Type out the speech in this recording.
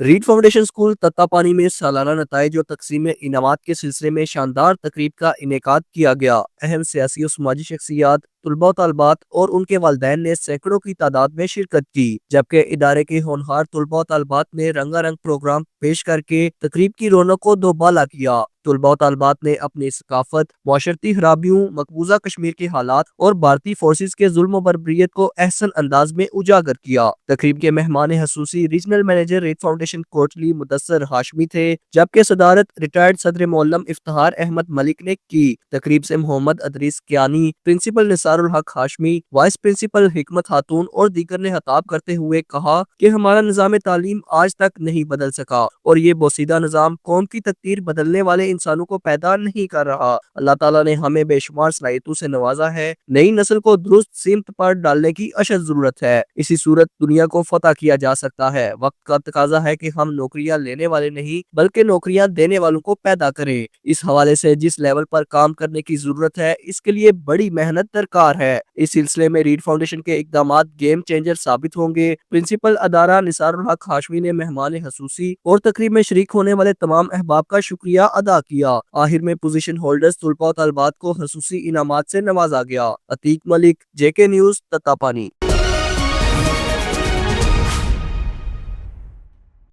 Read foundation school Tattapani में सालाना नताइज और तकसीम इनामात के सिलसिले में शानदार तकरीब का इनेकाद किया गया। अहम सियासी और समाजी शख्सियात, तुलबा तलबात और उनके वालिदैन ने सैकड़ों की तादाद में शिरकत की, जबकि इदारे के होनहार तुलबा तलबात ने रंगारंग प्रोग्राम पेश करके तकरीब की रौनक को दोबाला किया। तुलबा तलबात ने अपनी सकाफत, माशरती खराबियों, मकबूजा कश्मीर के हालात और भारतीय फोर्सेज के जुल्म बर्बरियत को अहसन अंदाज में उजागर किया। तकरीब के मेहमान हसूसी regional manager Read Foundation Kotli Mudassar Hashmi थे, जबकि सदारत रिटायर्ड सदर मोअल्लम इफ्तिखार अहमद मलिक ने की। तकरीब से मोहम्मद अदरीस कियानी, प्रिंसिपल निसारुल हक हाशमी, वाइस प्रिंसिपल हिकमत खातून और दीगर ने खिताब करते हुए कहा कि हमारा निजाम तालीम आज तक नहीं बदल सका और ये बोसीदा निजाम कौम की तकदीर बदलने वाले इंसानों को पैदा नहीं कर रहा। अल्लाह ताला ने हमें बेशुमार सलाहियतों से नवाजा है। नई नस्ल को दुरुस्त सिमत पर डालने की अशद जरूरत है। इसी सूरत दुनिया को फतह किया जा सकता है। वक्त का तकाजा है कि हम नौकरियां लेने वाले नहीं बल्कि नौकरियां देने वालों को पैदा करें। इस हवाले से जिस लेवल पर काम करने की जरूरत है, इसके लिए बड़ी मेहनत दरकार है। इस सिलसिले में रीड फाउंडेशन के इकदाम गेम चेंजर साबित होंगे। प्रिंसिपल अदारा निसारुल हक हाशमी ने मेहमान हसूसी और तकरीब में शरीक होने वाले तमाम अहबाब का शुक्रिया अदा किया। आखिर में पोजीशन होल्डर्स तुलबा तलबात को हसूसी इनामात से नवाजा गया। अतीक मलिक, जेके न्यूज, तत्तापानी।